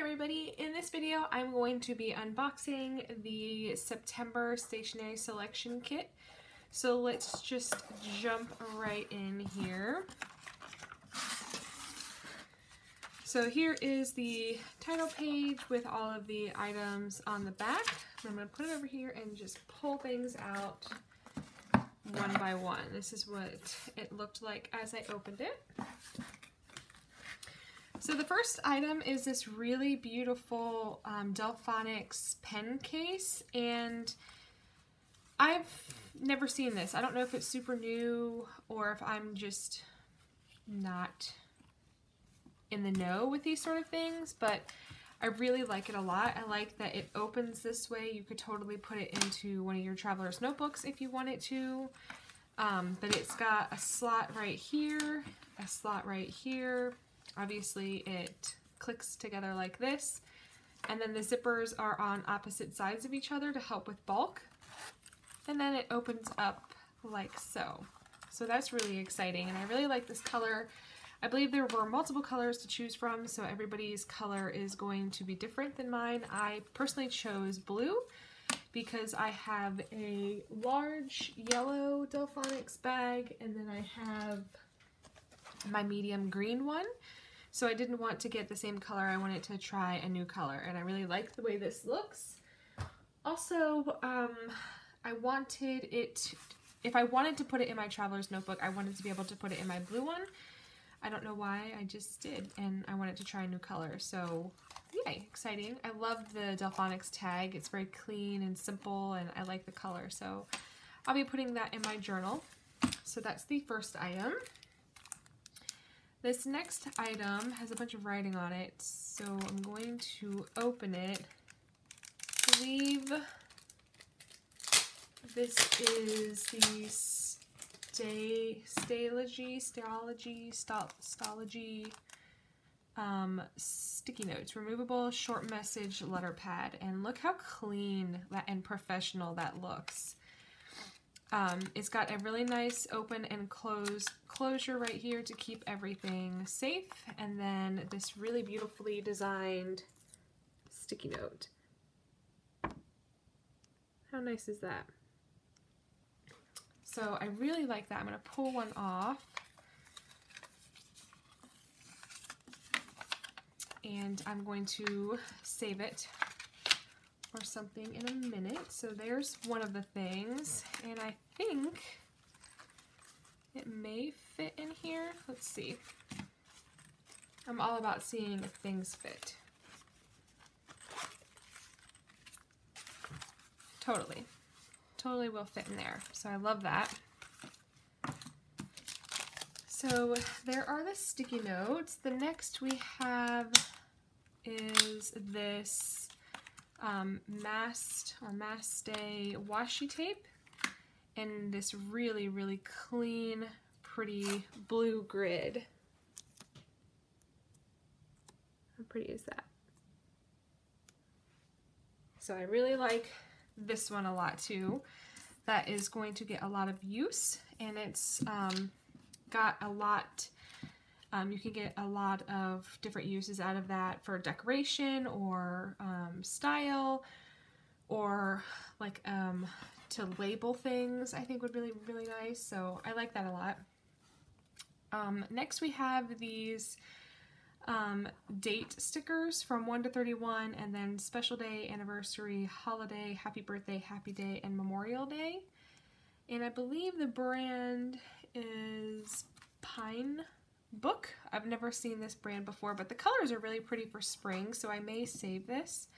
everybody, in this video I'm going to be unboxing the September stationery selection kit. So let's just jump right in here. So here is the title page with all of the items on the back. I'm going to put it over here and just pull things out one by one. This is what it looked like as I opened it. So the first item is this really beautiful Delfonics pen case, and I've never seen this. I don't know if it's super new or if I'm just not in the know with these sort of things, but I really like it a lot. I like that it opens this way. You could totally put it into one of your traveler's notebooks if you wanted to, but it's got a slot right here, a slot right here. Obviously it clicks together like this, and then the zippers are on opposite sides of each other to help with bulk, and then it opens up like so. So that's really exciting, and I really like this color. I believe there were multiple colors to choose from, so everybody's color is going to be different than mine. I personally chose blue because I have a large yellow Delfonics bag, and then I have my medium green one. So I didn't want to get the same color. I wanted to try a new color, and I really like the way this looks. Also, I wanted it, if I wanted to put it in my traveler's notebook, I wanted to be able to put it in my blue one. I don't know why, I just did, and I wanted to try a new color, so yay, exciting. I love the Delfonics tag. It's very clean and simple, and I like the color, so I'll be putting that in my journal. So that's the first item. This next item has a bunch of writing on it, so I'm going to open it. I believe this is the Staley Geology sticky notes, removable short message letter pad, and look how clean and professional that looks. It's got a really nice open and closure right here to keep everything safe, and then this really beautifully designed sticky note. How nice is that? So I really like that. I'm going to pull one off, and I'm going to save it or something in a minute. So there's one of the things, and I think it may fit in here. Let's see. I'm all about seeing if things fit. Totally will fit in there. So I love that. So there are the sticky notes. The next we have is this Mast Tape Washi Tape, and this really clean, pretty blue grid. How pretty is that? So I really like this one a lot too. That is going to get a lot of use, and it's got a lot. You can get a lot of different uses out of that for decoration or style, or like to label things. I think would be really nice, so I like that a lot. Next we have these date stickers from 1 to 31, and then special day, anniversary, holiday, happy birthday, happy day, and Memorial Day. And I believe the brand is Pine Book. I've never seen this brand before, but the colors are really pretty for spring, so I may save this.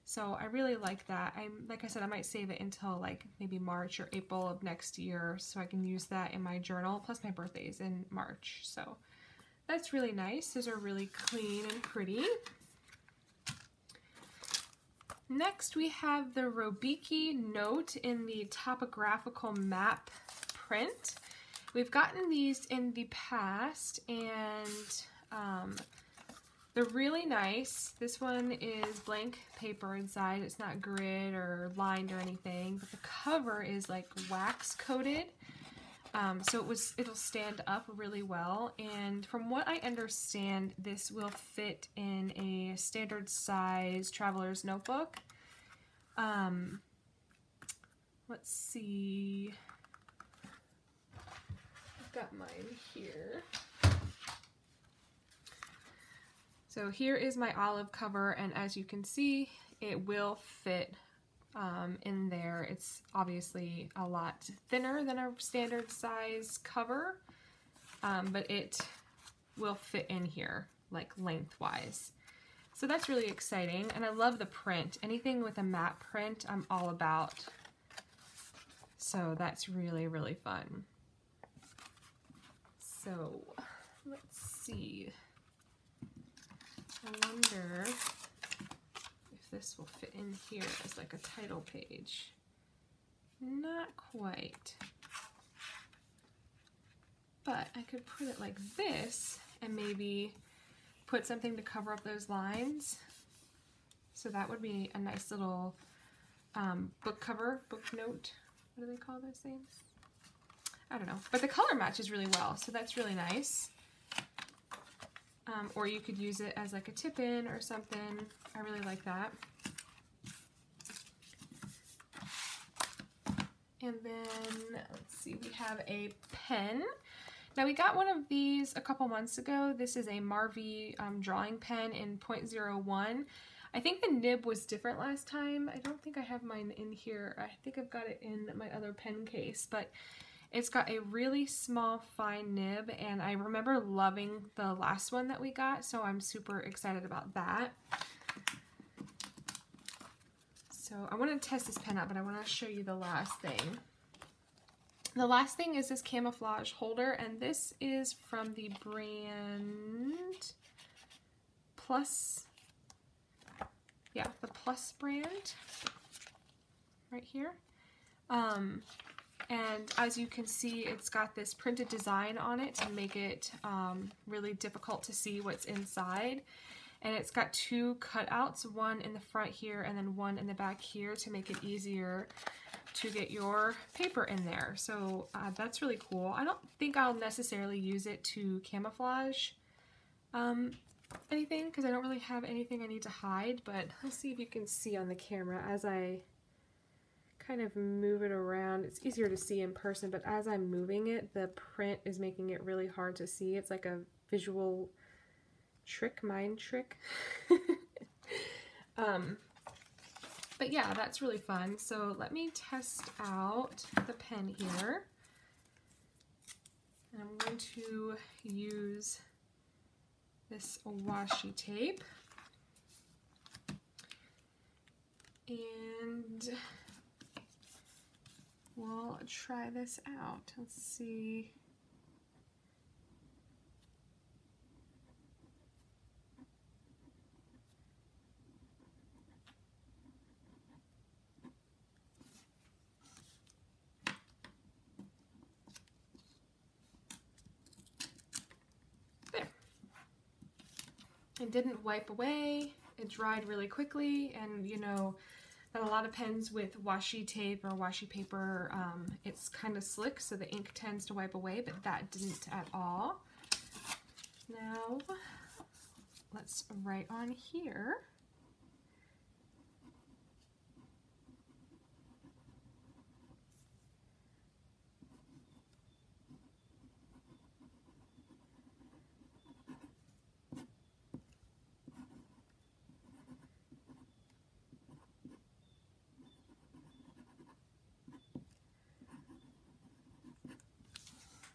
So I really like that. Like I said, I might save it until like maybe March or April of next year, so I can use that in my journal, plus my birthday's in March. So that's really nice. Those are really clean and pretty. Next we have the Robiki note in the topographical map print. We've gotten these in the past, and they're really nice. This one is blank paper inside. It's not grid or lined or anything, but the cover is like wax coated. So it'll stand up really well, and from what I understand, this will fit in a standard size traveler's notebook. Let's see. I've got mine here. So here is my olive cover, and as you can see, it will fit in there. It's obviously a lot thinner than a standard size cover, but it will fit in here, like lengthwise. So that's really exciting, and I love the print. Anything with a matte print, I'm all about. So that's really, really fun. So let's see. I wonder if this will fit in here as like a title page. Not quite. But I could put it like this and maybe put something to cover up those lines. So that would be a nice little book cover, book note. What do they call those things? I don't know. But the color matches really well, so that's really nice. Or you could use it as like a tip-in or something. I really like that. And then, let's see, we have a pen. Now we got one of these a couple months ago. This is a Marvy drawing pen in .01. I think the nib was different last time. I don't think I have mine in here. I think I've got it in my other pen case, but it's got a really small, fine nib, and I remember loving the last one that we got, so I'm super excited about that. So I want to test this pen out, but I want to show you the last thing. The last thing is this camouflage holder, and this is from the brand Plus. Yeah, the Plus brand right here. And as you can see, it's got this printed design on it to make it really difficult to see what's inside. And it's got two cutouts, one in the front here and then one in the back here to make it easier to get your paper in there. So that's really cool. I don't think I'll necessarily use it to camouflage anything because I don't really have anything I need to hide, but let's see if you can see on the camera as I kind of move it around. It's easier to see in person, but as I'm moving it, the print is making it really hard to see. It's like a visual trick, mind trick. But yeah, that's really fun. So let me test out the pen here. And I'm going to use this washi tape. And we'll try this out. Let's see. There. It didn't wipe away. It dried really quickly, and you know, that a lot of pens with washi tape or washi paper, it's kind of slick, so the ink tends to wipe away, but that didn't at all. Now, let's write on here.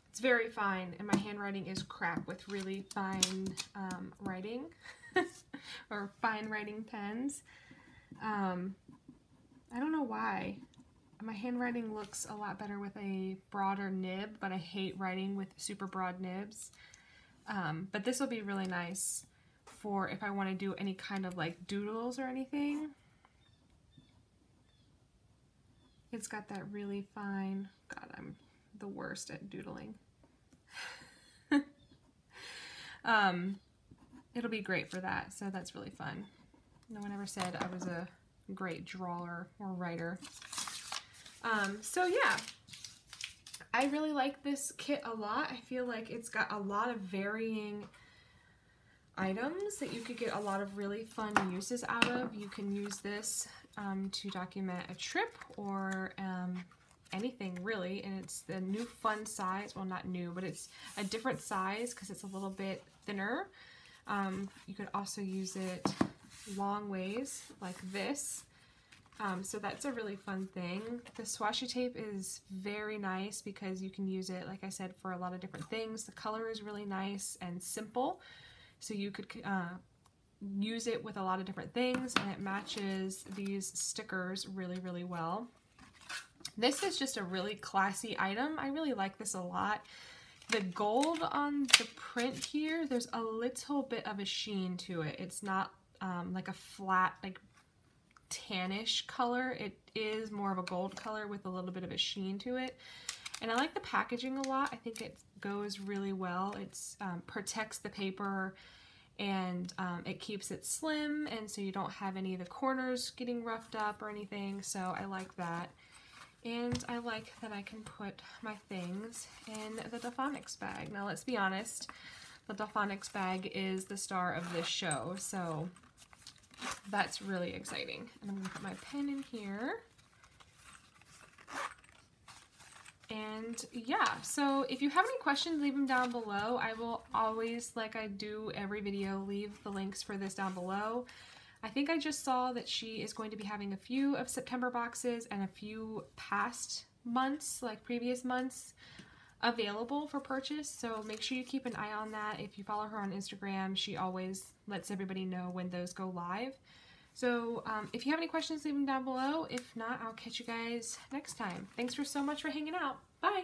It's very fine, and my handwriting is crap with really fine writing, or fine writing pens. I don't know why. My handwriting looks a lot better with a broader nib, but I hate writing with super broad nibs. But this will be really nice for if I want to do any kind of like doodles or anything. It's got that really fine, God, I'm the worst at doodling. It'll be great for that, so that's really fun. No one ever said I was a great drawer or writer. So yeah, I really like this kit a lot. I feel like it's got a lot of varying items that you could get a lot of really fun uses out of. You can use this to document a trip or anything really, and it's the new fun size. Well, not new, but it's a different size because it's a little bit thinner. You could also use it long ways like this. So that's a really fun thing. The Washi Tape is very nice because you can use it, like I said, for a lot of different things. The color is really nice and simple, so you could use it with a lot of different things, and it matches these stickers really, really well. This is just a really classy item. I really like this a lot. The gold on the print here, there's a little bit of a sheen to it. It's not like a flat, like tannish color. It is more of a gold color with a little bit of a sheen to it. And I like the packaging a lot. I think it goes really well. It protects the paper, and it keeps it slim, and so you don't have any of the corners getting roughed up or anything, so I like that. And I like that I can put my things in the Delfonics bag. Now let's be honest, the Delfonics bag is the star of this show, so that's really exciting. And I'm going to put my pen in here. And yeah, so if you have any questions, leave them down below. I will always, like I do every video, leave the links for this down below. I think I just saw that she is going to be having a few of September boxes and a few past months, like previous months, available for purchase. So make sure you keep an eye on that. If you follow her on Instagram, she always lets everybody know when those go live. So if you have any questions, leave them down below. If not, I'll catch you guys next time. Thanks so much for hanging out. Bye!